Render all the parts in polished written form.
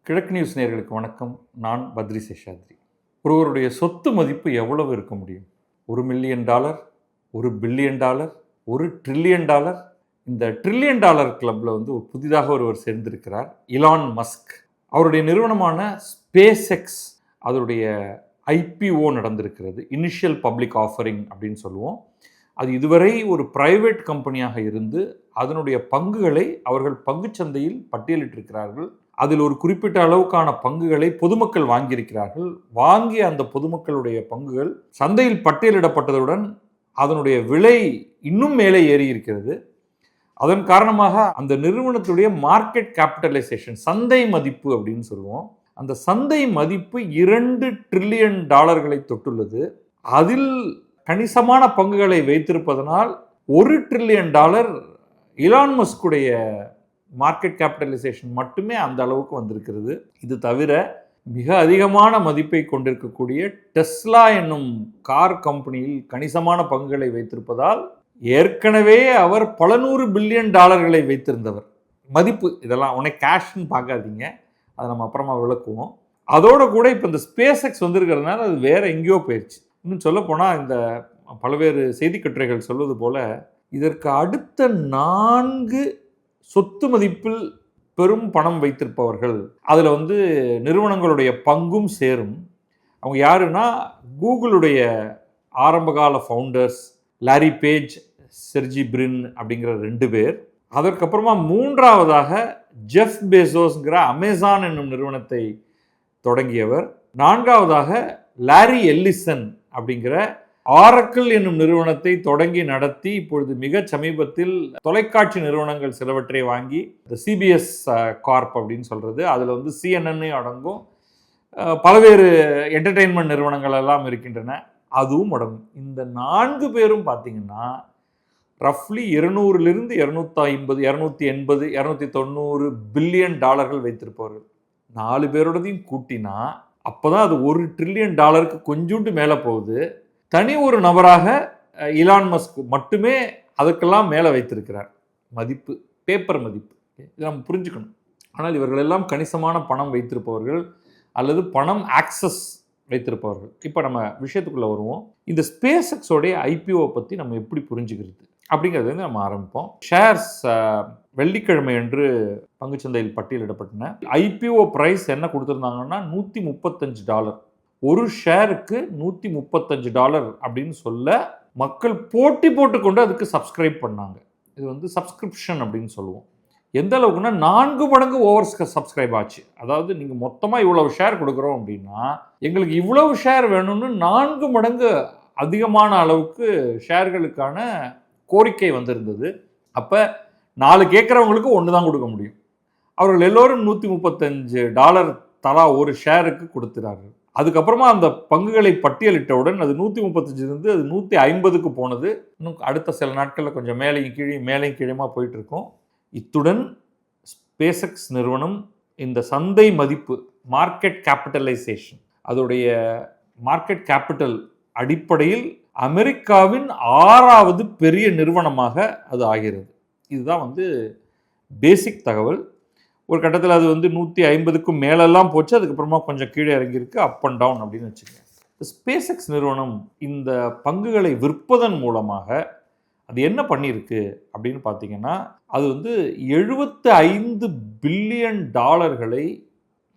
கிழக்கு நியூஸ் நேயர்களுக்கு வணக்கம். நான் பத்ரி சேஷாத்ரி. ஒருவருடைய சொத்து மதிப்பு எவ்வளவு இருக்க முடியும்? $1,000,000, $1,000,000,000, $1,000,000,000. இந்த $1,000,000,000 கிளப்ல ஒரு புதிதாக ஒருவர் சேர்ந்திருக்கிறார். Elon Musk. அவருடைய நிறுவனமான ஸ்பேஸ் எக்ஸ், அதனுடைய IPO நடந்திருக்கிறது. இனிஷியல் பப்ளிக் ஆஃபரிங் அப்படின்னு சொல்லுவோம். அது இதுவரை ஒரு பிரைவேட் கம்பெனியாக இருந்து அதனுடைய பங்குகளை அவர்கள் பங்குச்சந்தையில் பட்டியலிட்டிருக்கிறார்கள். அதில் ஒரு குறிப்பிட்ட அளவுக்கான பங்குகளை பொதுமக்கள் வாங்கியிருக்கிறார்கள். வாங்கிய அந்த பொதுமக்களுடைய பங்குகள் சந்தையில் பட்டியலிடப்பட்டதுடன் அதனுடைய விலை இன்னும் மேலே ஏறி இருக்கிறது. அதன் காரணமாக அந்த நிறுவனத்துடைய மார்க்கெட் கேபிட்டலைசேஷன், சந்தை மதிப்பு அப்படின்னு சொல்லுவோம், அந்த சந்தை மதிப்பு $2 டிரில்லியன் தொட்டுள்ளது. அதில் கணிசமான பங்குகளை வைத்திருப்பதனால் $1 டிரில்லியன் இலான் மஸ்குடைய மார்க்கெட் கேபிட்டலைசேஷன் மட்டுமே அந்த அளவுக்கு வந்திருக்கிறது. இது தவிர மிக அதிகமான மதிப்பை கொண்டிருக்கக்கூடிய டெஸ்லா என்னும் கார் கம்பெனியில் கணிசமான பங்குகளை வைத்திருப்பதால் ஏற்கனவே அவர் பல $100 பில்லியன் வைத்திருந்தவர். மதிப்பு இதெல்லாம் உடனே கேஷ்னு பார்க்காதீங்க, அதை நம்ம அப்புறமா விளக்குவோம். அதோட கூட இப்போ இந்த ஸ்பேஸ் எக்ஸ் வந்திருக்கிறதுனால அது வேற எங்கேயோ போயிடுச்சு. இன்னும் சொல்லப்போனால் இந்த பல்வேறு செய்தி கட்டுரைகள் சொல்வது போல இதற்கு அடுத்த 4 சொத்து மதிப்பில் பெரும் பணம் வைத்திருப்பவர்கள், அதில் நிறுவனங்களுடைய பங்கும் சேரும். அவங்க யாருன்னா, கூகுளுடைய ஆரம்பகால ஃபவுண்டர்ஸ் லாரி பேஜ், செர்ஜி பிரின் அப்படிங்கிற 2 பேர். அதற்கப்புறமா 3ஆவதாக ஜெஃப் பெசோஸ்ங்கிற அமேசான் என்னும் நிறுவனத்தை தொடங்கியவர். 4ஆவதாக லாரி எல்லிசன் அப்படிங்கிற ஆரக்கிள் என்னும் நிறுவனத்தை தொடங்கி நடத்தி இப்பொழுது மிக சமீபத்தில் தொலைக்காட்சி நிறுவனங்கள் சிலவற்றை வாங்கி CBS கார்ப் அப்படின்னு சொல்கிறது, அதில் CNN அடங்கும், பல்வேறு என்டர்டெயின்மெண்ட் நிறுவனங்கள் எல்லாம் இருக்கின்றன, அதுவும் அடங்கும். இந்த 4 பேரும் பார்த்தீங்கன்னா ரஃப்லி $200 250 280 290 பில்லியன் வைத்திருப்பவர்கள். 4 பேரோடதையும் கூட்டினா அப்போதான் அது $1 டிரில்லியன் கொஞ்சோண்டு மேலே போகுது. தனி ஒரு நபராக இலான் மஸ்க் மட்டுமே அதுக்கெல்லாம் மேலே வைத்திருக்கிறார் மதிப்பு, பேப்பர் மதிப்பு. இதை நம்ம புரிஞ்சுக்கணும். ஆனால் இவர்கள் எல்லாம் கணிசமான பணம் வைத்திருப்பவர்கள் அல்லது பணம் ஆக்சஸ் வைத்திருப்பவர்கள். இப்போ நம்ம விஷயத்துக்குள்ளே வருவோம். இந்த ஸ்பேஸ் எக்ஸோடைய IPO பற்றி நம்ம எப்படி புரிஞ்சுக்கிறது அப்படிங்கிறது நம்ம ஆரம்பிப்போம். ஷேர்ஸ் வெள்ளிக்கிழமை அன்று பங்குச்சந்தையில் பட்டியலிடப்பட்டன. IPO ப்ரைஸ் என்ன கொடுத்துருந்தாங்கன்னா $135. ஒரு ஷேருக்கு $135 அப்படின்னு சொல்ல மக்கள் போட்டி போட்டுக்கொண்டு அதுக்கு சப்ஸ்கிரைப் பண்ணாங்க. இது சப்ஸ்கிரிப்ஷன் அப்படின்னு சொல்லுவோம். எந்த அளவுக்குன்னா 4 மடங்கு ஓவர் சப்ஸ்கிரைப் ஆச்சு. அதாவது நீங்கள் மொத்தமாக இவ்வளவு ஷேர் கொடுக்குறோம் அப்படின்னா எங்களுக்கு இவ்வளவு ஷேர் வேணும்னு 4 மடங்கு அதிகமான அளவுக்கு ஷேர்களுக்கான கோரிக்கை வந்திருந்தது. அப்போ 4 கேட்குறவங்களுக்கு 1 தான் கொடுக்க முடியும். அவர்கள் எல்லோரும் $135 தலா ஒரு ஷேருக்கு கொடுத்துறார்கள். அதுக்கப்புறமா அந்த பங்குகளை பட்டியலிட்டவுடன் அது 135 இருந்து அது 150க்கு போனது. இன்னும் அடுத்த சில நாட்களில் கொஞ்சம் மேலையும் கீழேயுமா போயிட்டு இருக்கும். இத்துடன் ஸ்பேஸ் எக்ஸ் நிறுவனம் இந்த சந்தை மதிப்பு, மார்க்கெட் கேபிட்டலைசேஷன், அதோடைய மார்க்கெட் கேபிட்டல் அடிப்படையில் அமெரிக்காவின் 6வது பெரிய நிறுவனமாக அது ஆகிறது. இதுதான் பேசிக் தகவல். ஒரு கட்டத்தில் அது 150க்கும் மேலெல்லாம் போச்சு. அதுக்கப்புறமா கொஞ்சம் கீழே இறங்கியிருக்கு, அப் அண்ட் டவுன் அப்படின்னு வச்சுக்கோங்க. ஸ்பேஸ் எக்ஸ் நிறுவனம் இந்த பங்குகளை விற்பதன் மூலமாக அது என்ன பண்ணியிருக்கு அப்படின்னு பார்த்தீங்கன்னா, அது $75 பில்லியன்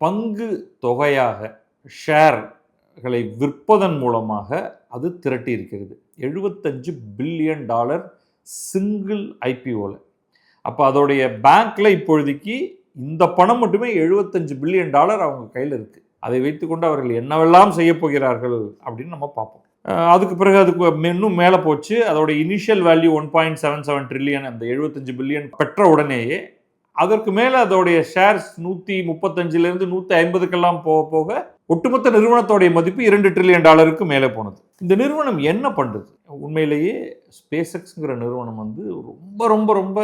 பங்கு தொகையாக ஷேர்களை விற்பதன் மூலமாக அது திரட்டி இருக்கிறது. $75 பில்லியன் சிங்கிள் IPOவில். அப்போ அதோடைய பேங்க்கில் இப்பொழுதைக்கு இந்த பணம் மட்டுமே $75 பில்லியன் அவங்க கையில் இருக்குது. அதை வைத்துக்கொண்டு அவர்கள் என்னவெல்லாம் செய்ய போகிறார்கள் அப்படின்னு நம்ம பார்ப்போம். அதுக்கு பிறகு அதுக்கு இன்னும் மேலே போச்சு. அதோட இனிஷியல் வேல்யூ 1.77 ட்ரில்லியன், அந்த 75 பில்லியன் பெற்ற உடனேயே அதற்கு மேலே அதோடைய ஷேர்ஸ் 135லேருந்து 150க்கெல்லாம் போக போக ஒட்டுமொத்த நிறுவனத்தோடைய மதிப்பு $2 டிரில்லியன் மேலே போனது. இந்த நிறுவனம் என்ன பண்ணுறது? உண்மையிலேயே ஸ்பேஸ் எக்ஸ்ங்கிற நிறுவனம் ரொம்ப ரொம்ப ரொம்ப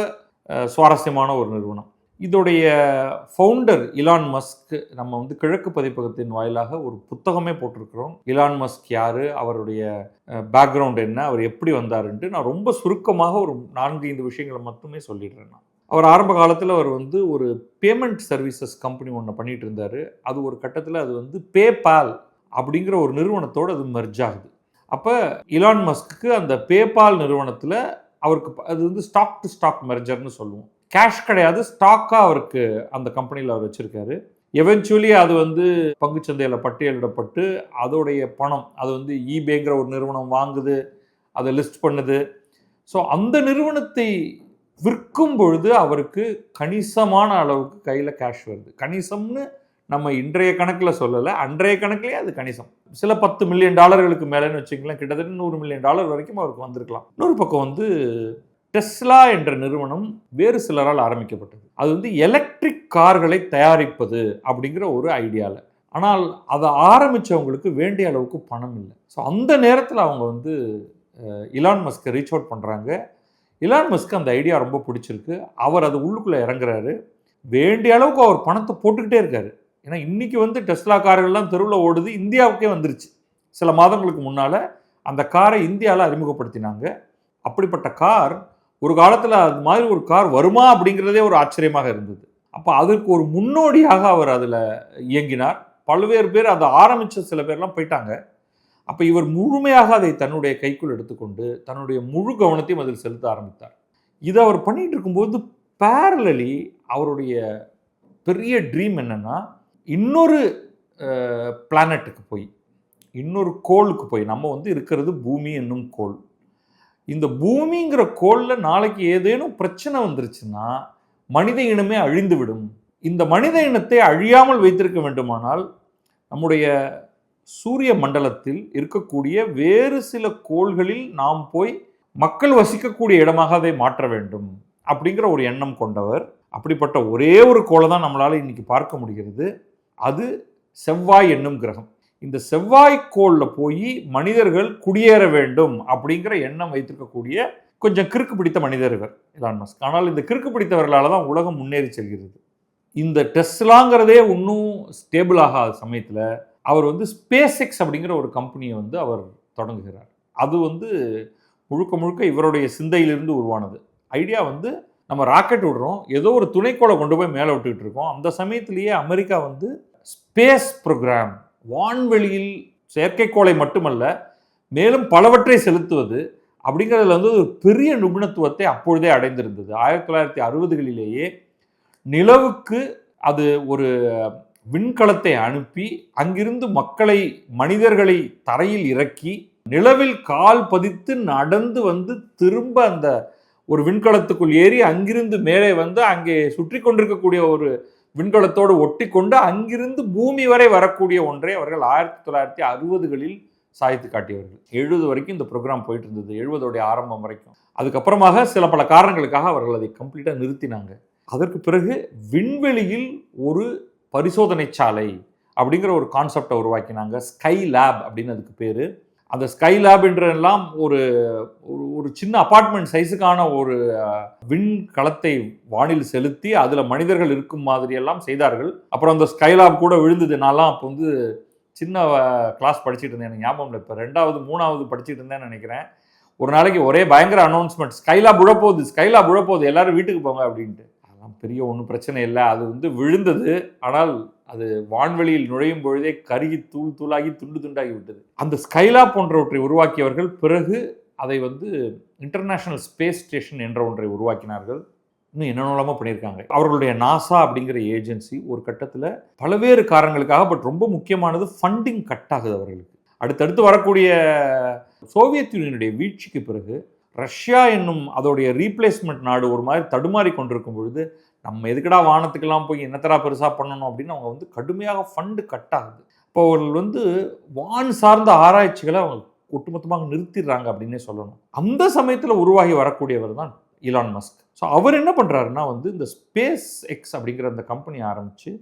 சுவாரஸ்யமான ஒரு நிறுவனம். இதோடைய ஃபவுண்டர் இலான் மஸ்க், நம்ம கிழக்கு பதிப்பகத்தின் வாயிலாக ஒரு புத்தகமே போட்டிருக்கிறோம். இலான் மஸ்க் யார், அவருடைய பேக்ரவுண்ட் என்ன, அவர் எப்படி வந்தாருன்ட்டு நான் ரொம்ப சுருக்கமாக ஒரு 4-5 விஷயங்களை மட்டுமே சொல்லிடுறேன். அவர் ஆரம்ப காலத்தில் அவர் வந்து ஒரு பேமெண்ட் சர்வீசஸ் கம்பெனி ஒன்று பண்ணிட்டு இருந்தார். அது ஒரு கட்டத்தில் அது வந்து பேபால் அப்படிங்கிற ஒரு நிறுவனத்தோடு அது மெர்ஜ் ஆகுது. அப்போ இலான் மஸ்க்கு அந்த பேபால் நிறுவனத்தில் அவருக்கு அது வந்து ஸ்டாக் டு ஸ்டாக் மெர்ஜர்னு சொல்லுவோம். கேஷ் கிடையாது, ஸ்டாக்காக அவருக்கு அந்த கம்பெனியில் அவர் வச்சுருக்காரு. எவென்ச்சுவலி அது வந்து பங்குச்சந்தையில் பட்டியலிடப்பட்டு அதோடைய பணம் அது வந்து ஈபேங்கிற ஒரு நிறுவனம் வாங்குது, அதை லிஸ்ட் பண்ணுது. ஸோ அந்த நிறுவனத்தை விற்கும் பொழுது அவருக்கு கணிசமான அளவுக்கு கையில் கேஷ் வருது. கணிசம்னு நம்ம இன்றைய கணக்கில் சொல்லலை, அன்றைய கணக்கிலே அது கணிசம். சில $10 மில்லியன் மேலேன்னு வச்சுக்கலாம், கிட்டத்தட்ட $100 மில்லியன் வரைக்கும் அவருக்கு வந்திருக்கலாம். இன்னொரு பக்கம் வந்து டெஸ்லா என்ற நிறுவனம் வேறு சிலரால் ஆரம்பிக்கப்பட்டது. அது வந்து எலக்ட்ரிக் கார்களை தயாரிப்பது அப்படிங்கிற ஒரு ஐடியாவில். ஆனால் அதை ஆரம்பித்தவங்களுக்கு வேண்டிய அளவுக்கு பணம் இல்லை. ஸோ அந்த நேரத்தில் அவங்க வந்து இலான் மஸ்கை ரீச் அவுட் பண்ணுறாங்க. இலான் மஸ்க்கு அந்த ஐடியா ரொம்ப பிடிச்சிருக்கு. அவர் அது உள்ளுக்குள்ளே இறங்குறாரு. வேண்டிய அளவுக்கு அவர் பணத்தை போட்டுக்கிட்டே இருக்காரு. ஏன்னா இன்றைக்கி வந்து டெஸ்லா கார்கள்லாம் தெருவில் ஓடுது, இந்தியாவுக்கே வந்துருச்சு. சில மாதங்களுக்கு முன்னால் அந்த காரை இந்தியாவில் அறிமுகப்படுத்தினாங்க. அப்படிப்பட்ட கார் ஒரு காலத்தில் அது மாதிரி ஒரு கார் வருமா அப்படிங்கிறதே ஒரு ஆச்சரியமாக இருந்தது. அப்போ அதற்கு ஒரு முன்னோடியாக அவர் அதில் இயங்கினார். பல்வேறு பேர் அதை ஆரம்பித்த சில பேர்லாம் போயிட்டாங்க. அப்போ இவர் முழுமையாக அதை தன்னுடைய கைக்குள் எடுத்துக்கொண்டு தன்னுடைய முழு கவனத்தையும் அதில் செலுத்த ஆரம்பித்தார். இதை அவர் பண்ணிகிட்டு இருக்கும்போது பேரலி அவருடைய பெரிய ட்ரீம் என்னென்னா, இன்னொரு பிளானட்டுக்கு போய், இன்னொரு கோளுக்கு போய், நம்ம வந்து இருக்கிறது பூமி என்னும் கோள். இந்த பூமிங்கிற கோளில் நாளைக்கு ஏதேனும் பிரச்சனை வந்துருச்சுன்னா மனித இனமே அழிந்துவிடும். இந்த மனித இனத்தை அழியாமல் வைத்திருக்க வேண்டுமானால் நம்முடைய சூரிய மண்டலத்தில் இருக்கக்கூடிய வேறு சில கோள்களில் நாம் போய் மக்கள் வசிக்கக்கூடிய இடமாக அதை மாற்ற வேண்டும் அப்படிங்கிற ஒரு எண்ணம் கொண்டவர். அப்படிப்பட்ட ஒரே ஒரு கோளை தான் நம்மளால் இன்னைக்கு பார்க்க முடிகிறது. அது செவ்வாய் என்னும் கிரகம். இந்த செவ்வாய்க்கோளில் போய் மனிதர்கள் குடியேற வேண்டும் அப்படிங்கிற எண்ணம் வைத்திருக்கக்கூடிய கொஞ்சம் கிறுக்கு பிடித்த மனிதர்கள் இலான் மஸ்க். ஆனால் இந்த கிறுக்கு பிடித்தவர்களால் தான் உலகம் முன்னேறி செல்கிறது. இந்த டெஸ்லாங்கிறதே இன்னும் ஸ்டேபிள் ஆகாத சமயத்தில் அவர் வந்து ஸ்பேஸ் எக்ஸ் அப்படிங்கிற ஒரு கம்பெனியை வந்து அவர் தொடங்குகிறார். அது வந்து முழுக்க முழுக்க இவருடைய சிந்தையிலிருந்து உருவானது. ஐடியா வந்து நம்ம ராக்கெட் விடுறோம், ஏதோ ஒரு துணைக்கோளை கொண்டு போய் மேலே விட்டுக்கிட்டு இருக்கோம். அந்த சமயத்திலேயே அமெரிக்கா வந்து ஸ்பேஸ் ப்ரோக்ராம், வான்வெளியில் செயற்கைக்கோளை மட்டுமல்ல மேலும் பலவற்றை செலுத்துவது அப்படிங்கிறதுல வந்து ஒரு பெரிய நிபுணத்துவத்தை அப்பொழுதே அடைந்திருந்தது. 1960களிலேயே நிலவுக்கு அது ஒரு விண்கலத்தை அனுப்பி அங்கிருந்து மனிதர்களை தரையில் இறக்கி நிலவில் கால் பதித்து நடந்து வந்து திரும்ப அந்த ஒரு விண்கலத்துக்குள் ஏறி அங்கிருந்து மேலே வந்து அங்கே சுற்றி கொண்டிருக்கக்கூடிய ஒரு விண்கலத்தோடு ஒட்டி கொண்டு அங்கிருந்து பூமி வரை வரக்கூடிய ஒன்றை அவர்கள் 1960களில் சாய்த்து காட்டியவர்கள். 70 வரைக்கும் இந்த ப்ரோக்ராம் போயிட்டு இருந்தது, 70 ஆரம்பம் வரைக்கும். அதுக்கப்புறமாக சில பல காரணங்களுக்காக அவர்கள் அதை கம்ப்ளீட்டாக நிறுத்தினாங்க. அதற்கு பிறகு விண்வெளியில் ஒரு பரிசோதனை சாலை அப்படிங்கிற ஒரு கான்செப்டை உருவாக்கினாங்க. ஸ்கை லேப் அப்படின்னு அதுக்கு பேர். அந்த ஸ்கை லேப் என்றெல்லாம் ஒரு ஒரு சின்ன அபார்ட்மெண்ட் சைஸுக்கான ஒரு விண்கலத்தை வானில் செலுத்தி அதில் மனிதர்கள் இருக்கும் மாதிரியெல்லாம் செய்தார்கள். அப்புறம் அந்த ஸ்கை லேப் கூட விழுந்தது. நான்லாம் அப்போ வந்து சின்ன கிளாஸ் படிச்சுட்டு இருந்தேன், எனக்கு ஞாபகம் இல்லை, இப்போ 2வது 3வது படிச்சுட்டு இருந்தேன்னு நினைக்கிறேன். ஒரு நாளைக்கு ஒரே பயங்கர அனௌன்ஸ்மெண்ட், ஸ்கைலாப் விழப்போகுது, ஸ்கைலாப் விழப்போகுது, எல்லாரும் வீட்டுக்கு போங்க அப்படின்ட்டு. அதெல்லாம் பெரிய ஒன்றும் பிரச்சனை இல்லை. அது வந்து விழுந்தது, ஆனால் அது வான்வெளியில் நுழையும் பொழுதே கருகி தூள் தூளாகி துண்டு துண்டாகி விட்டது. அந்த ஸ்கைலாப் போன்றவற்றை உருவாக்கியவர்கள் பிறகு அதை வந்து இன்டர்நேஷனல் ஸ்பேஸ் ஸ்டேஷன் என்ற ஒன்றை உருவாக்கினார்கள். இன்னும் என்னென்னலாமோ பண்ணியிருக்காங்க. அவர்களுடைய நாசா அப்படிங்கிற ஏஜென்சி ஒரு கட்டத்தில் பல்வேறு காரணங்களுக்காக, பட் ரொம்ப முக்கியமானது ஃபண்டிங் கட் ஆகுது அவர்களுக்கு. அடுத்தடுத்து வரக்கூடிய சோவியத் யூனியனுடைய வீழ்ச்சிக்கு பிறகு ரஷ்யா என்னும் அதோடைய ரீப்ளேஸ்மெண்ட் நாடு ஒரு மாதிரி தடுமாறி கொண்டிருக்கும் பொழுது நம்ம எதுக்கடா வானத்துக்கெல்லாம் போய் என்னத்தரா பெருசாக பண்ணணும் அப்படின்னு அவங்க வந்து கடுமையாக ஃபண்டு கட் ஆகுது. இப்போ அவர்கள் வந்து வான் சார்ந்த ஆராய்ச்சிகளை அவங்க ஒட்டுமொத்தமாக நிறுத்திடுறாங்க அப்படின்னே சொல்லணும். அந்த சமயத்தில் உருவாகி வரக்கூடியவர் தான் இலான் மஸ்க். ஸோ அவர் என்ன பண்ணுறாருன்னா வந்து இந்த ஸ்பேஸ் எக்ஸ் அப்படிங்கிற அந்த கம்பெனி ஆரம்பித்து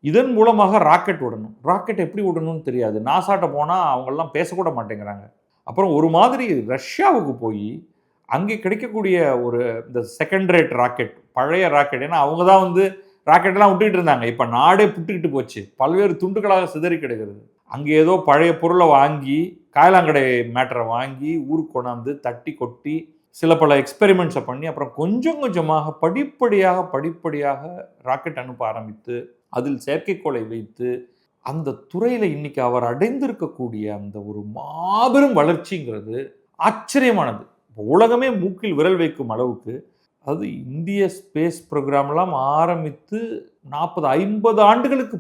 இதன் மூலமாக ராக்கெட் விடணும். ராக்கெட் எப்படி விடணும்னு தெரியாது. நாசாட்ட போனால் அவங்கெல்லாம் பேசக்கூட மாட்டேங்கிறாங்க. அப்புறம் ஒரு மாதிரி ரஷ்யாவுக்கு போய் அங்கே கிடைக்கக்கூடிய ஒரு இந்த செகண்ட் ரேட் ராக்கெட், பழைய ராக்கெட், ஏன்னா அவங்க தான் வந்து ராக்கெட்டெல்லாம் விட்டுக்கிட்டு இருந்தாங்க. இப்போ நாடே புட்டுக்கிட்டு போச்சு, பல்வேறு துண்டுகளாக சிதறி கிடக்கிறது. அங்கே ஏதோ பழைய பொருளை வாங்கி, காயலாங்கடை மேட்டரை வாங்கி ஊருக்கு கொண்டாந்து தட்டி கொட்டி சில பல எக்ஸ்பெரிமெண்ட்ஸை பண்ணி அப்புறம் கொஞ்சம் கொஞ்சமாக படிப்படியாக ராக்கெட் அனுப்ப ஆரம்பித்து அதில் செயற்கைக்கோளை வைத்து அந்த துறையில் இன்னைக்கு அவர் அடைந்திருக்கக்கூடிய அந்த ஒரு மாபெரும் வளர்ச்சிங்கிறது ஆச்சரியமானது. உலகமே மூக்கில் விரல் வைக்கும் அளவுக்கு, அது இந்திய ஸ்பேஸ் ப்ரோக்ராம்லாம் ஆரம்பித்து 40-50 ஆண்டுகளுக்கு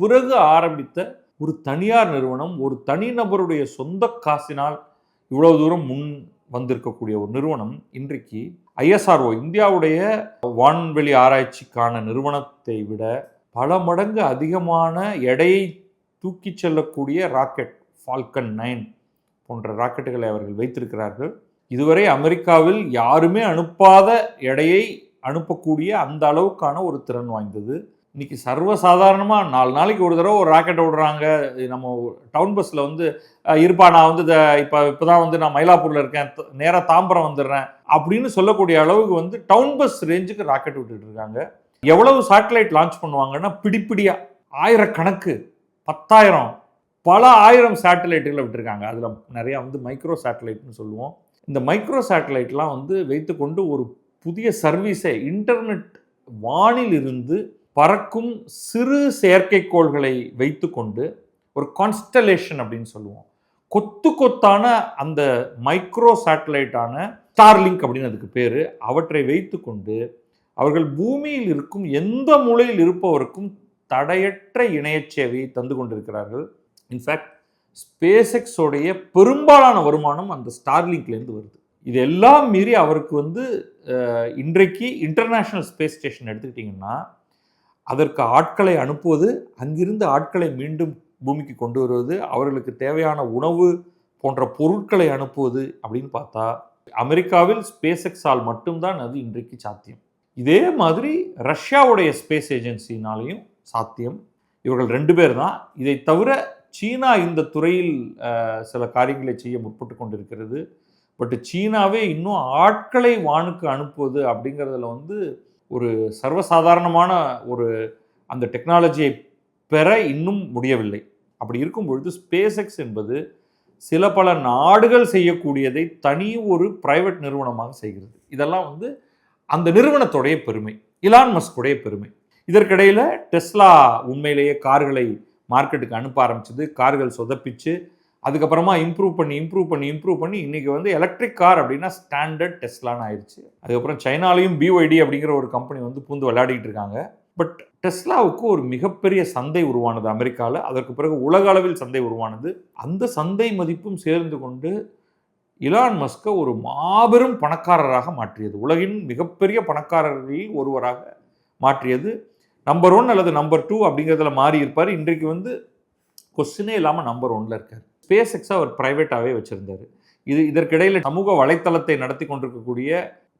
பிறகு ஆரம்பித்த ஒரு தனியார் நிறுவனம், ஒரு தனிநபருடைய சொந்த காசினால் இவ்வளவு தூரம் முன் வந்திருக்கக்கூடிய ஒரு நிறுவனம் இன்றைக்கு ISRO, இந்தியாவுடைய வான்வெளி ஆராய்ச்சிக்கான நிறுவனத்தை விட பல மடங்கு அதிகமான எடையை தூக்கி செல்லக்கூடிய ராக்கெட் ஃபால்கன் 9 போன்ற ராக்கெட்டுகளை அவர்கள் வைத்திருக்கிறார்கள். இதுவரை அமெரிக்காவில் யாருமே அனுப்பாத எடையை அனுப்பக்கூடிய அந்த அளவுக்கான ஒரு திறன் வாய்ந்தது. இன்னைக்கு சர்வசாதாரணமாக 4 நாளைக்கு ஒரு தடவை ஒரு ராக்கெட்டை விடுறாங்க. நம்ம டவுன் பஸ்ஸில் வந்து இருப்பா நான் வந்து இப்போ தான் வந்து நான் மயிலாப்பூரில் இருக்கேன், நேராக தாம்பரம் வந்துடுறேன் அப்படின்னு சொல்லக்கூடிய அளவுக்கு வந்து டவுன் பஸ் ரேஞ்சுக்கு ராக்கெட் விட்டுட்டு இருக்காங்க. எவ்வளவு சேட்டலைட் லான்ச் பண்ணுவாங்கன்னா பிடிப்பிடியாக ஆயிரக்கணக்கு, 10,000, பல ஆயிரம் சேட்டலைட்டுகளை விட்டுருக்காங்க. அதில் நிறையா வந்து மைக்ரோ சேட்டலைட்னு சொல்லுவோம். இந்த மைக்ரோ சேட்டலைட்லாம் வந்து வைத்துக்கொண்டு ஒரு புதிய சர்வீஸை, இன்டர்நெட் வானில் இருந்து பறக்கும் சிறு செயற்கைக்கோள்களை வைத்துக்கொண்டு ஒரு கான்ஸ்டலேஷன் அப்படின்னு சொல்லுவோம். கொத்தான அந்த மைக்ரோ சேட்டலைட்டான ஸ்டார்லிங்க் அப்படின்னு அதுக்கு பேர். அவற்றை வைத்துக்கொண்டு அவர்கள் பூமியில் இருக்கும் எந்த மூலையில் இருப்பவருக்கும் தடையற்ற இணைய சேவையை தந்து கொண்டிருக்கிறார்கள். இன்ஃபேக்ட் ஸ்பேஸ்எக்ஸோடைய பெரும்பாலான வருமானம் அந்த ஸ்டார்லிங்க்லேருந்து வருது. இதெல்லாம் மீறி அவருக்கு வந்து இன்றைக்கு இன்டர்நேஷ்னல் ஸ்பேஸ் ஸ்டேஷன் எடுத்துக்கிட்டிங்கன்னா அதற்கு ஆட்களை அனுப்புவது, அங்கிருந்து ஆட்களை மீண்டும் பூமிக்கு கொண்டு வருவது, அவர்களுக்கு தேவையான உணவு போன்ற பொருட்களை அனுப்புவது அப்படின்னு பார்த்தா அமெரிக்காவில் ஸ்பேஸ்எக்ஸால் மட்டும்தான் அது இன்றைக்கு சாத்தியம். இதே மாதிரி ரஷ்யாவுடைய ஸ்பேஸ் ஏஜென்சினாலையும் சாத்தியம். இவர்கள் 2 பேர் தான். இதை தவிர சீனா இந்த துறையில் சில காரியங்களை செய்ய முற்பட்டு கொண்டிருக்கிறது. பட் சீனாவே இன்னும் ஆட்களை வானுக்கு அனுப்புவது அப்படிங்கிறதுல வந்து ஒரு சர்வசாதாரணமான ஒரு அந்த டெக்னாலஜியை பெற இன்னும் முடியவில்லை. அப்படி இருக்கும் பொழுது ஸ்பேஸ்எக்ஸ் என்பது சில பல நாடுகள் செய்யக்கூடியதை தனி ஒரு பிரைவேட் நிறுவனமாக செய்கிறது. இதெல்லாம் வந்து அந்த நிறுவனத்துடைய பெருமை, இலான் மஸ்குடைய பெருமை. இதற்கிடையில் டெஸ்லா உண்மையிலேயே கார்களை மார்க்கெட்டுக்கு அனுப்ப ஆரம்பிச்சது. கார்கள் சொதப்பிச்சு, அதுக்கப்புறமா இம்ப்ரூவ் பண்ணி இன்றைக்கி வந்து எலக்ட்ரிக் கார் அப்படின்னா ஸ்டாண்டர்ட் டெஸ்லான்னு ஆயிடுச்சு. அதுக்கப்புறம் சைனாலையும் BYD அப்படிங்கிற ஒரு கம்பெனி வந்து பூந்து விளையாடிட்டு இருக்காங்க. பட் டெஸ்லாவுக்கு ஒரு மிகப்பெரிய சந்தை உருவானது அமெரிக்காவில். அதற்கு பிறகு உலக அளவில் சந்தை உருவானது. அந்த சந்தை மதிப்பும் சேர்ந்து கொண்டு இலான் மஸ்கை ஒரு மாபெரும் பணக்காரராக மாற்றியது. உலகின் மிகப்பெரிய பணக்காரர்களில் ஒருவராக மாற்றியது. நம்பர் 1 அல்லது நம்பர் 2 அப்படிங்கிறதுல மாறி இருப்பார். இன்றைக்கு வந்து கொஸ்டினே இல்லாமல் நம்பர் 1ல் இருக்கார். ஸ்பேஸ்எக்ஸை அவர் ப்ரைவேட்டாகவே வச்சுருந்தார். இதற்கிடையில் சமூக வலைத்தளத்தை நடத்தி கொண்டிருக்கக்கூடிய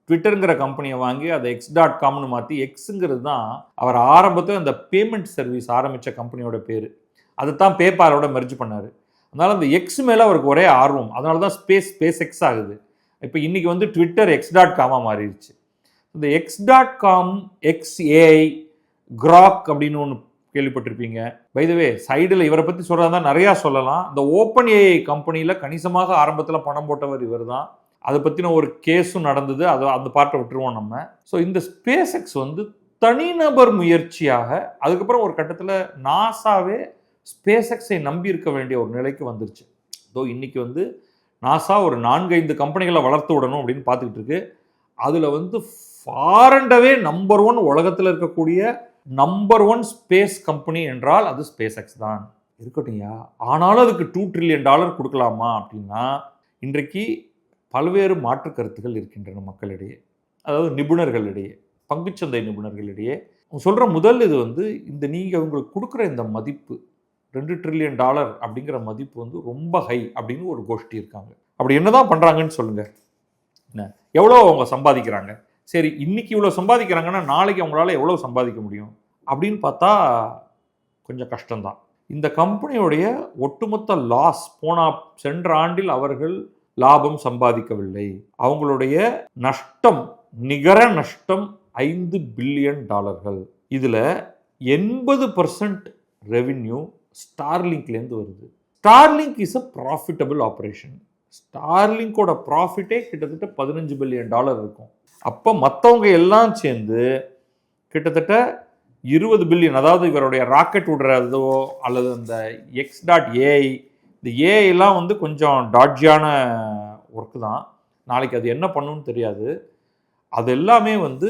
ட்விட்டருங்கிற கம்பெனியை வாங்கி அதை x.comனு மாற்றி, எக்ஸுங்கிறது தான் அவர் ஆரம்பத்தில் அந்த பேமெண்ட் சர்வீஸ் ஆரம்பித்த கம்பெனியோட பேர். அதை தான் பேபாலோட மெர்ஜ் பண்ணார். அதனால் அந்த எக்ஸ் மேலே அவருக்கு ஒரே ஆர்வம். அதனால தான் ஸ்பேஸ்எக்ஸ் ஆகுது. இப்போ இன்றைக்கி வந்து ட்விட்டர் x.comமாக மாறிடுச்சு. இந்த x.com, XAI, கிராக் அப்படின்னு ஒன்று கேள்விப்பட்டிருப்பீங்க. பை த வே, சைடில் இவரை பற்றி சொல்கிறதா நிறையா சொல்லலாம். இந்த OpenAI கம்பெனியில் கணிசமாக ஆரம்பத்தில் பணம் போட்டவர் இவர் தான். அதை பற்றின ஒரு கேஸும் நடந்தது. அந்த பார்ட்டை விட்டுருவோம் நம்ம. ஸோ இந்த ஸ்பேஸ்எக்ஸ் வந்து தனிநபர் முயற்சியாக அதுக்கப்புறம் ஒரு கட்டத்தில் நாசாவே ஸ்பேஸ்எக்ஸை நம்பி இருக்க வேண்டிய ஒரு நிலைக்கு வந்துருச்சு. இன்னைக்கு வந்து நாசா ஒரு 4-5 கம்பெனிகளை வளர்த்து விடணும் அப்படின்னு பார்த்துக்கிட்டு இருக்கு. அதில் வந்து ஃபாரண்டவே நம்பர் 1 உலகத்தில் இருக்கக்கூடிய நம்பர் 1 ஸ்பேஸ் கம்பெனி என்றால் அது ஸ்பேஸ்எக்ஸ் தான். இருக்கட்டும்யா, ஆனாலும் அதுக்கு $2 trillion கொடுக்கலாமா அப்படின்னா இன்றைக்கு பல்வேறு மாற்று கருத்துக்கள் இருக்கின்றன மக்களிடையே, அதாவது நிபுணர்களிடையே, பங்குச்சந்தை நிபுணர்களிடையே. அவங்க சொல்கிற முதல் இது வந்து நீங்கள் உங்களுக்கு கொடுக்குற இந்த மதிப்பு $2 trillion அப்படிங்கிற மதிப்பு வந்து ரொம்ப ஹை அப்படின்னு ஒரு கோஷ்டி இருக்காங்க. அப்படி என்னதான் பண்ணுறாங்கன்னு சொல்லுங்கள். என்ன எவ்வளோ அவங்க சம்பாதிக்கிறாங்க? சரி, இன்னைக்கு இவ்வளோ சம்பாதிக்கிறாங்கன்னா நாளைக்கு அவங்களால எவ்வளோ சம்பாதிக்க முடியும் அப்படின்னு பார்த்தா கொஞ்சம் கஷ்டம்தான். இந்த கம்பெனியுடைய ஒட்டுமொத்த லாஸ் சென்ற ஆண்டில் அவர்கள் லாபம் சம்பாதிக்கவில்லை. அவங்களுடைய நஷ்டம், நிகர நஷ்டம் $5 பில்லியன். இதில் 80% ரெவின்யூ ஸ்டார்லிங்க்லேருந்து வருது. Starlink is a profitable operation. ஸ்டார்லிங்கோட ப்ராஃபிட்டே கிட்டத்தட்ட $15 பில்லியன் இருக்கும். அப்போ மற்றவங்க எல்லாம் சேர்ந்து கிட்டத்தட்ட 20 பில்லியன், அதாவது இவருடைய ராக்கெட் விடுறதோ அல்லது அந்த X.AI, இந்த ஏஐலாம் வந்து கொஞ்சம் டாட்ஜியான ஒர்க்கு தான். நாளைக்கு அது என்ன பண்ணுன்னு தெரியாது. அது எல்லாமே வந்து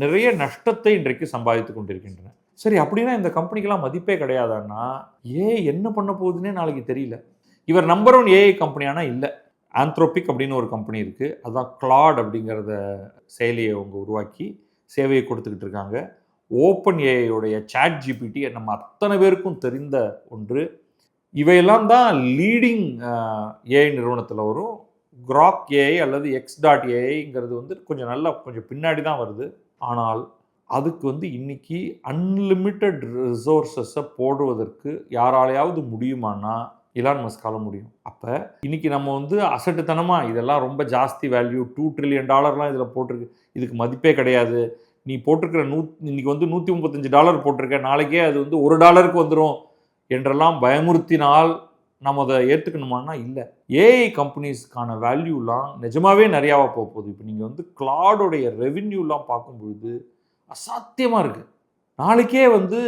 நிறைய நஷ்டத்தை இன்றைக்கு சம்பாதித்து கொண்டிருக்கின்றன. சரி, அப்படின்னா இந்த கம்பெனிக்கெல்லாம் மதிப்பே கிடையாதான்னா, ஏஐ என்ன பண்ண போகுதுன்னே நாளைக்கு தெரியல. இவர் நம்பர் 1 ஏஐ கம்பெனியானா இல்லை. ஆந்த்ரோபிக் அப்படின்னு ஒரு கம்பெனி இருக்குது. அதுதான் கிளாட் அப்படிங்கிறத செயலியை அவங்க உருவாக்கி சேவையை கொடுத்துக்கிட்டு இருக்காங்க. ஓப்பன் ஏஐயோடைய சாட் ஜிபிடி நம்ம அத்தனை பேருக்கும் தெரிந்த ஒன்று. இவையெல்லாம் தான் லீடிங் ஏஐ நிறுவனத்தில் வரும். கிராக் ஏஐ அல்லது X.AIங்கிறது வந்து கொஞ்சம் பின்னாடி தான் வருது. ஆனால் அதுக்கு வந்து இன்னைக்கு அன்லிமிட்டெட் ரிசோர்ஸஸை போடுவதற்கு யாராலையாவது முடியுமானா இலான் மஸ்கால முடியும். அப்போ இன்னைக்கு நம்ம வந்து அசட்டுத்தனமாக இதெல்லாம் ரொம்ப ஜாஸ்தி வேல்யூ, $2 ட்ரில்லியன் இதில் போட்டிருக்கு, இதுக்கு மதிப்பே கிடையாது, நீ போட்டிருக்கிற இன்னைக்கு வந்து $135 போட்டிருக்க, நாளைக்கே அது வந்து $1 வந்துடும் என்றெல்லாம் பயமுறுத்தினால் நம்ம அதை ஏற்றுக்கணுமானா இல்லை. ஏஐ கம்பெனிஸ்க்கான வேல்யூலாம் நிஜமாவே நிறையாவா போகுது. இப்போ நீங்கள் வந்து கிளாடோடைய ரெவென்யூலாம் பார்க்கும்பொழுது அசாத்தியமாக இருக்குது. நாளைக்கே வந்து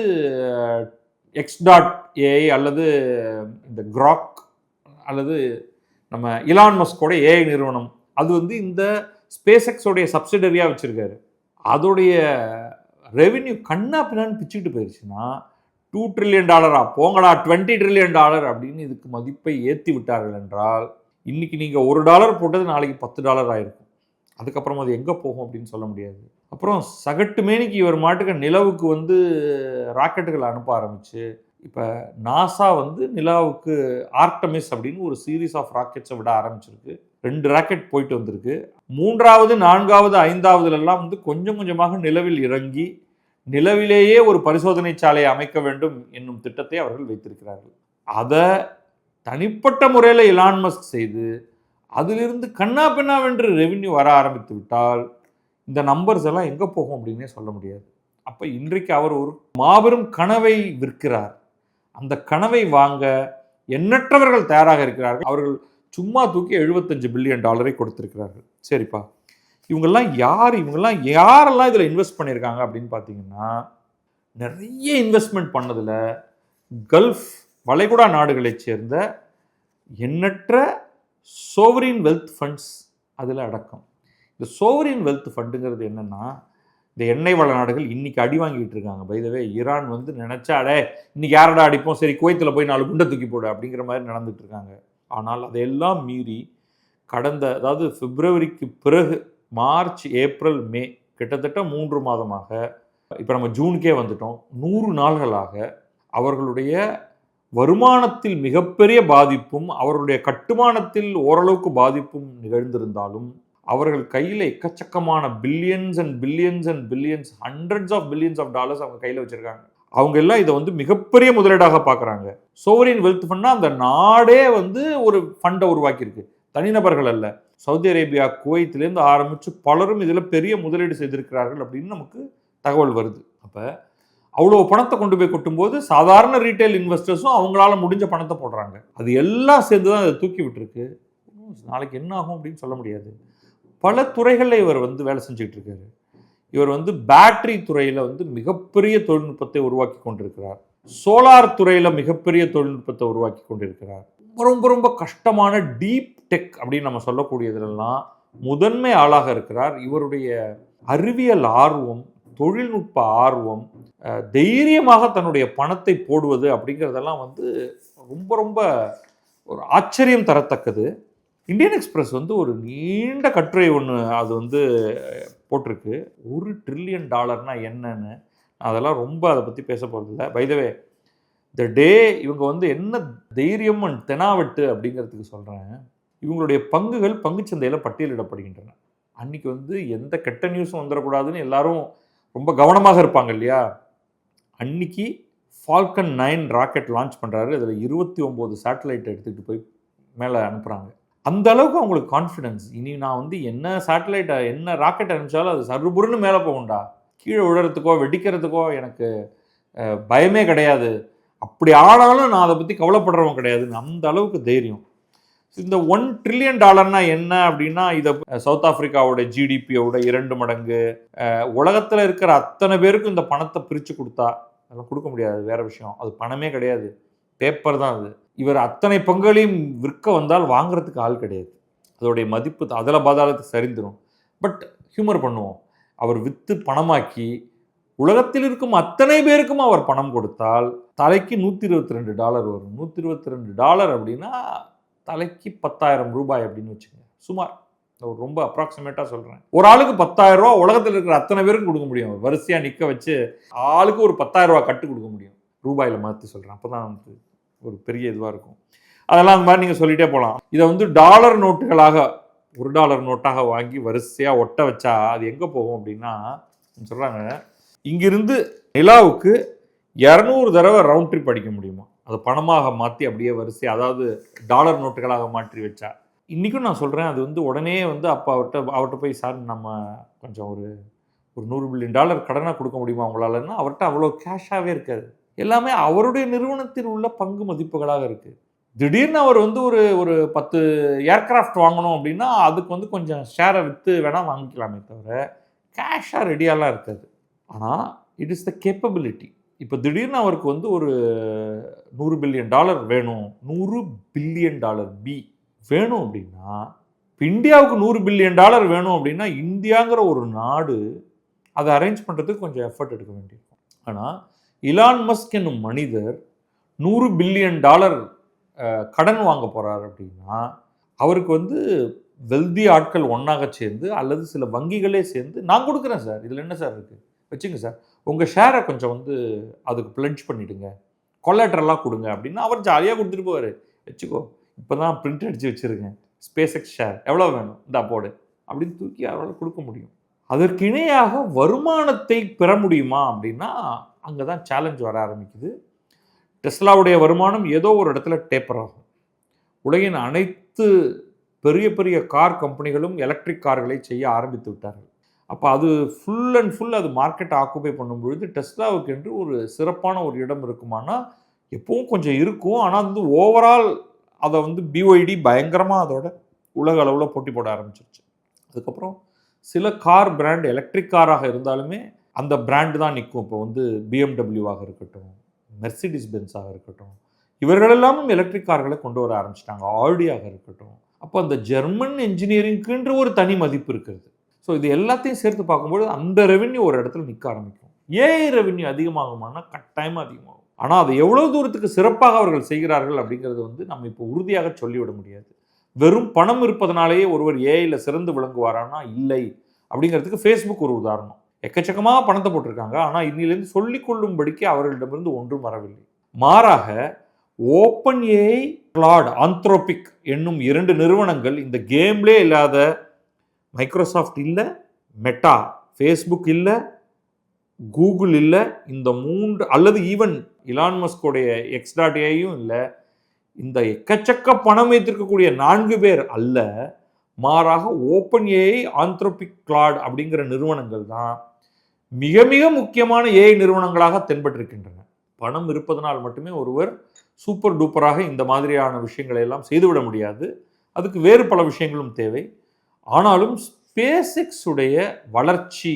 X.AI அல்லது இந்த கிராக் அல்லது நம்ம இலான் மஸ்கோட ஏஐ நிறுவனம் அது வந்து இந்த ஸ்பேஸ் எக்ஸோடைய சப்சிடரியாக வச்சுருக்காரு. அதோடைய ரெவென்யூ கண்ணா பின்னான்னு பிச்சுக்கிட்டு போயிடுச்சுன்னா $2 ட்ரில்லியன் போங்கடா $20 ட்ரில்லியன் அப்படின்னு இதுக்கு மதிப்பை ஏற்றி விட்டார்கள் என்றால் இன்னைக்கு நீங்கள் $1 போட்டது நாளைக்கு $10 ஆயிருக்கும். அதுக்கப்புறம் அது எங்கே போகும் அப்படின்னு சொல்ல முடியாது. அப்புறம் சகட்டு மேனிக்கு இவர் மாட்டுக்கு நிலவுக்கு வந்து ராக்கெட்டுகளை அனுப்ப ஆரம்பிச்சு, இப்போ நாசா வந்து நிலாவுக்கு ஆர்டமிஸ் அப்படின்னு ஒரு சீரீஸ் ஆஃப் ராக்கெட்ஸை விட ஆரம்பிச்சிருக்கு. 2 ராக்கெட் போயிட்டு வந்திருக்கு. 3வது 4வது 5வதுலாம் வந்து கொஞ்சம் கொஞ்சமாக நிலவில் இறங்கி நிலவிலேயே ஒரு பரிசோதனை சாலையை அமைக்க வேண்டும் என்னும் திட்டத்தை அவர்கள் வைத்திருக்கிறார்கள். அதை தனிப்பட்ட முறையில் இலான் மஸ்க் செய்து அதிலிருந்து கண்ணா பின்னாவென்று ரெவென்யூ வர ஆரம்பித்து விட்டால் இந்த நம்பர்ஸ் எல்லாம் எங்கே போகும் அப்படின்னே சொல்ல முடியாது. அப்போ இன்றைக்கு அவர் ஒரு மாபெரும் கனவை விற்கிறார். அந்த கனவை வாங்க எண்ணற்றவர்கள் தயாராக இருக்கிறார்கள். அவர்கள் சும்மா தூக்கி $75 பில்லியன் கொடுத்திருக்கிறார்கள். சரிப்பா, இவங்கெல்லாம் யாரெல்லாம் இதில் இன்வெஸ்ட் பண்ணியிருக்காங்க அப்படின்னு பார்த்தீங்கன்னா, நிறைய இன்வெஸ்ட்மெண்ட் பண்ணதில் கல்ஃப் வளைகுடா நாடுகளைச் சேர்ந்த எண்ணற்ற சோவரின் வெல்த் ஃபண்ட்ஸ் அதில் அடக்கம். இந்த சோவரின் வெல்த் ஃபண்டுங்கிறது என்னென்னா, இந்த எண்ணெய் வள நாடுகள் இன்றைக்கி அடி வாங்கிட்டு இருக்காங்க. பைதவே ஈரான் வந்து நினச்சாடே இன்னைக்கு யாரடா அடிப்போம், சரி குவைத்தில் போய் 4 குண்டை தூக்கி போடு அப்படிங்கிற மாதிரி நடந்துட்டு இருக்காங்க. ஆனால் அதையெல்லாம் மீறி அதாவது பிப்ரவரிக்கு பிறகு மார்ச், ஏப்ரல், மே கிட்டத்தட்ட 3 மாதமாக, இப்போ நம்ம ஜூனுக்கே வந்துட்டோம், 100 நாள்களாக அவர்களுடைய வருமானத்தில் மிகப்பெரிய பாதிப்பும் அவர்களுடைய கட்டுமானத்தில் ஓரளவுக்கு பாதிப்பும் நிகழ்ந்திருந்தாலும் அவர்கள் கையில் எக்கச்சக்கமான billions and billions and billions, hundreds of billions of dollars அவங்க கையில் வச்சுருக்காங்க. அவங்க எல்லாம் இதை வந்து மிகப்பெரிய முதலீடாக பார்க்குறாங்க. சோவரின் வெல்த் ஃபண்ட்னா அந்த நாடே வந்து ஒரு ஃபண்டை உருவாக்கியிருக்கு, தனிநபர்கள் அல்ல. சவுதி அரேபியா, குவைத்திலேருந்து ஆரம்பித்து பலரும் இதில் பெரிய முதலீடு செய்திருக்கிறார்கள் அப்படின்னு நமக்கு தகவல் வருது. அப்போ அவ்வளோ பணத்தை கொண்டு போய் கொட்டும்போது சாதாரண ரீட்டைல் இன்வெஸ்டர்ஸும் அவங்களால முடிஞ்ச பணத்தை போடுறாங்க. அது எல்லாம் சேர்ந்து தான் அதை தூக்கி விட்டுருக்கு. நாளைக்கு என்ன ஆகும் அப்படின்னு சொல்ல முடியாது. பல துறைகளில் இவர் வந்து வேலை செஞ்சுக்கிட்டு இருக்காரு. இவர் வந்து பேட்டரி துறையில் வந்து மிகப்பெரிய தொழில்நுட்பத்தை உருவாக்கி கொண்டிருக்கிறார். சோலார் துறையில் மிகப்பெரிய தொழில்நுட்பத்தை உருவாக்கி கொண்டிருக்கிறார். ரொம்ப ரொம்ப கஷ்டமான டீப் டெக் அப்படின்னு நம்ம சொல்லக்கூடியதுலாம் முதன்மை ஆளாக இருக்கிறார். இவருடைய அறிவியல் ஆர்வம், தொழில்நுட்ப ஆர்வம், தைரியமாக தன்னுடைய பணத்தை போடுவது அப்படிங்கிறதெல்லாம் வந்து ரொம்ப ரொம்ப ஒரு ஆச்சரியம் தரத்தக்கது. இந்தியன் எக்ஸ்பிரஸ் வந்து ஒரு நீண்ட கட்டுரை ஒன்று அது வந்து போட்டிருக்கு. $1 ட்ரில்லியன் என்னன்னு. அதெல்லாம் ரொம்ப அதை பற்றி பேச போகிறது இல்லை. பை த வே, த டே இவங்க வந்து என்ன தைரியம் அண்ட் தெனாவட்டு அப்படிங்கிறதுக்கு சொல்கிறேன். இவங்களுடைய பங்குகள் பங்குச்சந்தையில் பட்டியலிடப்படுகின்றன. அன்றைக்கி வந்து எந்த கெட்ட நியூஸும் வந்துடக்கூடாதுன்னு எல்லாரும் ரொம்ப கவனமாக இருப்பாங்க இல்லையா. அன்றைக்கி ஃபால்கன் 9 ராக்கெட் லான்ச் பண்ணுறாரு. அதில் 29 சேட்டலைட் எடுத்துகிட்டு போய் மேலே அனுப்புகிறாங்க. அந்த அளவுக்கு அவங்களுக்கு கான்ஃபிடென்ஸ். இனி நான் வந்து என்ன சேட்டலைட்டை என்ன ராக்கெட் அனுப்பிச்சாலும் அது சர்புருன்னு மேலே போகும்டா, கீழே விழுறதுக்கோ வெடிக்கிறதுக்கோ எனக்கு பயமே கிடையாது, அப்படி ஆனாலும் நான் அதை பற்றி கவலைப்படுறவங்க கிடையாதுன்னு அந்த அளவுக்கு தைரியம். இந்த $1 trillion என்ன அப்படின்னா, இதை சவுத் ஆப்பிரிக்காவோட ஜிடிபியோட 2 மடங்கு, உலகத்தில் இருக்கிற அத்தனை பேருக்கும் இந்த பணத்தை பிரித்து கொடுத்தா, அதெல்லாம் கொடுக்க முடியாது, வேற விஷயம். அது பணமே கிடையாது, பேப்பர் தான் அது. இவர் அத்தனை பங்குகளையும் விற்க வந்தால் வாங்குறதுக்கு ஆள் கிடையாது. அதோடைய மதிப்பு அதில் பாதாளத்துக்கு சரிந்துடும். பட் ஹியூமர் பண்ணுவோம், அவர் விற்று பணமாக்கி உலகத்தில் இருக்கும் அத்தனை பேருக்கும் அவர் பணம் கொடுத்தால் தலைக்கு $122 வரும். $122 அப்படின்னா தலைக்கு 10,000 ரூபாய் அப்படின்னு வச்சுக்கோங்க. சுமார் ரொம்ப அப்ராக்சிமேட்டாக சொல்கிறேன். ஒரு ஆளுக்கு 10,000 ரூபா உலகத்தில் இருக்கிற அத்தனை பேருக்கும் கொடுக்க முடியும். வரிசையாக நிற்க வச்சு ஆளுக்கு ஒரு 10,000 ரூபா கட்டு கொடுக்க முடியும். ரூபாயில் மாற்றி சொல்கிறேன், அப்போ தான் வந்து ஒரு பெரிய இதுவாக இருக்கும். அதெல்லாம் அந்த மாதிரி நீங்கள் சொல்லிகிட்டே போகலாம். இதை வந்து டாலர் நோட்டுகளாக $1 நோட்டாக வாங்கி வரிசையாக ஒட்ட வச்சா அது எங்கே போகும் அப்படின்னா சொல்கிறாங்க, இங்கிருந்து நிலாவுக்கு 200 தடவை ரவுண்ட் ட்ரிப் அடிக்க முடியுமா, அதை பணமாக மாற்றி அப்படியே வரிசை, அதாவது டாலர் நோட்டுகளாக மாற்றி வச்சா. இன்றைக்கும் நான் சொல்கிறேன், அது வந்து உடனே வந்து அப்போ அவர்கிட்ட போய் சார் நம்ம கொஞ்சம் ஒரு $100 பில்லியன் கடனாக கொடுக்க முடியுமா அவங்களாலன்னா, அவர்கிட்ட அவ்வளோ கேஷாகவே இருக்காது. எல்லாமே அவருடைய நிறுவனத்தில் உள்ள பங்கு மதிப்புகளாக இருக்குது. திடீர்னு அவர் வந்து ஒரு 10 ஏர்கிராஃப்ட் வாங்கணும் அப்படின்னா அதுக்கு வந்து கொஞ்சம் ஷேரை விற்று வேணால் வாங்கிக்கலாமே தவிர கேஷாக ரெடியாலாம் இருக்காது. ஆனால் இட் இஸ் த கேப்பபிலிட்டி. இப்போ திடீர்னு அவருக்கு வந்து ஒரு $100 பில்லியன் வேணும், $100 பில்லியன் பி வேணும் அப்படின்னா, இப்போ இந்தியாவுக்கு $100 பில்லியன் வேணும் அப்படின்னா இந்தியாங்கிற ஒரு நாடு அதை அரேஞ்ச் பண்ணுறதுக்கு கொஞ்சம் எஃபர்ட் எடுக்க வேண்டியிருக்கும். ஆனால் இலான் மஸ்க் என்னும் மனிதர் $100 பில்லியன் கடன் வாங்க போகிறார் அப்படின்னா அவருக்கு வந்து வெல்தி ஆட்கள் ஒன்றாக சேர்ந்து அல்லது சில வங்கிகளே சேர்ந்து நான் கொடுக்குறேன் சார், இதில் என்ன சார் இருக்குது, வச்சுங்க சார், உங்கள் ஷேரை கொஞ்சம் வந்து அதுக்கு பிளட்ஜ் பண்ணிவிடுங்க, கொலாட்ரலாக கொடுங்க அப்படின்னா அவர் ஜாலியாக கொடுத்துட்டு போவார். வச்சுக்கோ, இப்போ தான் பிரிண்ட் அடித்து வச்சுருங்க, ஸ்பேஸ் எக்ஸ் ஷேர் எவ்வளோ வேணும் இந்தா போடு அப்படின்னு தூக்கி அவரால் கொடுக்க முடியும். அதற்கு இணையாக வருமானத்தை பெற முடியுமா அப்படின்னா அங்கே தான் சேலஞ்ச் வர ஆரம்பிக்குது. டெஸ்லாவுடைய வருமானம் ஏதோ ஒரு இடத்துல டேப்பர் ஆகும். உலகின் அனைத்து பெரிய பெரிய கார் கம்பெனிகளும் எலக்ட்ரிக் கார்களை செய்ய ஆரம்பித்து விட்டார்கள். அப்போ அது ஃபுல் அண்ட் ஃபுல் அது மார்க்கெட்டை ஆக்குபை பண்ணும்பொழுது டெஸ்லாவுக்கு என்று ஒரு சிறப்பான ஒரு இடம் இருக்குமானா எப்பவும் கொஞ்சம் இருக்கும். ஆனால் வந்து ஓவரால் அதை வந்து பிஒய்டி பயங்கரமாக அதோட உலக அளவில் போட்டி போட ஆரம்பிச்சிருச்சு. அதுக்கப்புறம் சில கார் பிராண்ட் எலக்ட்ரிக் காராக இருந்தாலுமே அந்த பிராண்டு தான் நிற்கும். இப்போ வந்து பிஎம்டபிள்யூவாக இருக்கட்டும், மெர்சிடிஸ் பென்ஸாக இருக்கட்டும், இவர்களெல்லாமும் எலக்ட்ரிக் கார்களை கொண்டு வர ஆரம்பிச்சிட்டாங்க. ஆடியாக இருக்கட்டும். அப்போ அந்த ஜெர்மன் என்ஜினியரிங்க்குன்ற ஒரு தனி மதிப்பு இருக்கிறது. ஸோ இது எல்லாத்தையும் சேர்த்து பார்க்கும்போது அந்த ரெவென்யூ ஒரு இடத்துல நிற்க ஆரம்பிக்கும். ஏஐ ரெவென்யூ அதிகமாகுமானா கட்டாயமாக அதிகமாகும். ஆனால் அதை எவ்வளோ தூரத்துக்கு சிறப்பாக அவர்கள் செய்கிறார்கள் அப்படிங்கிறது வந்து நம்ம இப்போ உறுதியாக சொல்லிவிட முடியாது. வெறும் பணம் இருப்பதனாலேயே ஒருவர் ஏஐயில் சிறந்து விளங்குவாரானா இல்லை. அப்படிங்கிறதுக்கு ஃபேஸ்புக் ஒரு உதாரணம். எக்கச்சக்கமாக பணத்தை போட்டிருக்காங்க, ஆனால் இன்னிலேருந்து சொல்லிக்கொள்ளும்படிக்கு அவர்களிடமிருந்து ஒன்றும் வரவில்லை. மாறாக ஓப்பன் ஏஐ, கிளாட், ஆந்த்ரோபிக் என்னும் 2 நிறுவனங்கள், இந்த கேம்லே இல்லாத மைக்ரோசாஃப்ட் இல்லை, மெட்டா ஃபேஸ்புக் இல்லை, கூகுள் இல்லை, இந்த 3 அல்லது ஈவன் இலான் மஸ்கோடைய X.AI இல்லை, இந்த எக்கச்சக்க பணம் வைத்திருக்கக்கூடிய 4 பேர் அல்ல, மாறாக ஓப்பன் ஏஐ, ஆந்த்ரோபிக், கிளாட் அப்படிங்கிற நிறுவனங்கள் தான் மிக மிக முக்கியமான ஏஐ நிறுவனங்களாக தென்பட்டிருக்கின்றன. பணம் இருப்பதனால் மட்டுமே ஒருவர் சூப்பர் டூப்பராக இந்த மாதிரியான விஷயங்களை எல்லாம் செய்துவிட முடியாது. அதுக்கு வேறு பல விஷயங்களும் தேவை. ஆனாலும் ஸ்பேஸ் எக்ஸ் உடைய வளர்ச்சி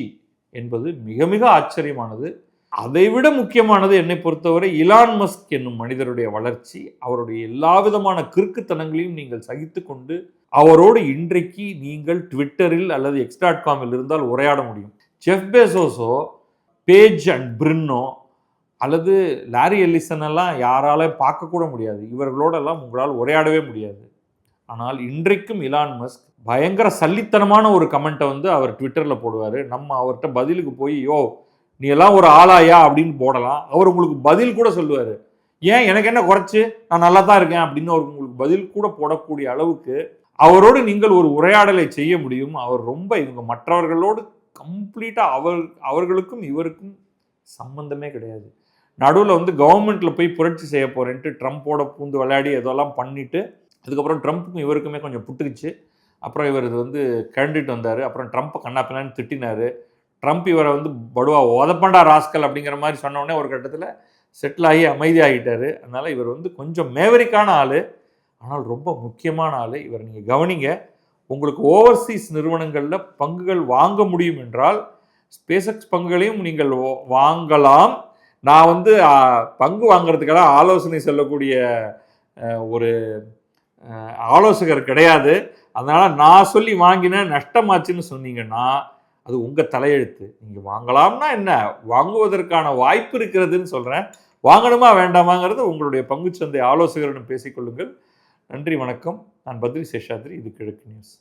என்பது மிக மிக ஆச்சரியமானது. அதைவிட முக்கியமானது என்னை பொறுத்தவரை இலான் மஸ்க் என்னும் மனிதருடைய வளர்ச்சி. அவருடைய எல்லா விதமான கிறுக்குத்தனங்களையும் நீங்கள் சகித்து கொண்டு அவரோடு இன்றைக்கு நீங்கள் ட்விட்டரில் அல்லது X.com இருந்தால் உரையாட முடியும். ஜெஃப் பெசோஸோ, பேஜ் அண்ட் பிரின்னோ அல்லது லாரி எல்லிசன் எல்லாம் யாரால பார்க்கக்கூட முடியாது. இவர்களோடெல்லாம் உங்களால் உரையாடவே முடியாது. ஆனால் இன்றைக்கும் இலான் மஸ்க் பயங்கர சல்லித்தனமான ஒரு கமெண்ட்டை வந்து அவர் ட்விட்டரில் போடுவார். நம்ம அவர்கிட்ட பதிலுக்கு போய் யோ நீ எல்லாம் ஒரு ஆளாயா அப்படின்னு போடலாம். அவர் உங்களுக்கு பதில் கூட சொல்லுவார். ஏன் எனக்கு என்ன குறைச்சி, நான் நல்லா தான் இருக்கேன் அப்படின்னு அவர் உங்களுக்கு பதில் கூட போடக்கூடிய அளவுக்கு அவரோடு நீங்கள் ஒரு உரையாடலை செய்ய முடியும். அவர் ரொம்ப இவங்க மற்றவர்களோடு கம்ப்ளீட்டாக அவர்களுக்கும் இவருக்கும் சம்பந்தமே கிடையாது. நடுவில் வந்து கவர்மெண்ட்டில் போய் புரட்சி செய்ய போகிறேன்ட்டு ட்ரம்ப்போட பூந்து விளையாடி எதெல்லாம் பண்ணிவிட்டு அதுக்கப்புறம் ட்ரம்ப்புக்கும் இவருக்குமே கொஞ்சம் புட்டுக்குச்சு. அப்புறம் இவர் வந்து கேண்டிடேட் வந்தார். அப்புறம் ட்ரம்ப்பை கண்ணாப்பினான்னு திட்டினார். ட்ரம்ப் இவரை வந்து படுவா உதப்பண்டா ராஸ்கல் அப்படிங்கிற மாதிரி சொன்னோடனே ஒரு கட்டத்தில் செட்டில் ஆகி அமைதியாகிட்டார். அதனால் இவர் வந்து கொஞ்சம் மேவரிக்கான ஆள். ஆனால் ரொம்ப முக்கியமான ஆள் இவரை நீங்கள் கவனிங்க. உங்களுக்கு ஓவர்சீஸ் நிறுவனங்களில் பங்குகள் வாங்க முடியும் என்றால் ஸ்பேஸ்எக்ஸ் பங்குகளையும் நீங்கள் வாங்கலாம். நான் வந்து பங்கு வாங்குறதுக்கெல்லாம் ஆலோசனை சொல்லக்கூடிய ஒரு ஆலோசகர் கிடையாது. அதனால் நான் சொல்லி வாங்கினேன் நஷ்டமாச்சுன்னு சொன்னீங்கன்னா அது உங்கள் தலையெழுத்து. நீங்கள் வாங்கலாம்னா என்ன, வாங்குவதற்கான வாய்ப்பு இருக்கிறதுன்னு சொல்கிறேன். வாங்கணுமா வேண்டாமாங்கிறது உங்களுடைய பங்குச்சந்தை ஆலோசகரிடம் பேசிக்கொள்ளுங்கள். நன்றி, வணக்கம். நான் பத்ரி சேஷாத்ரி. இது கிழக்கு நியூஸ்.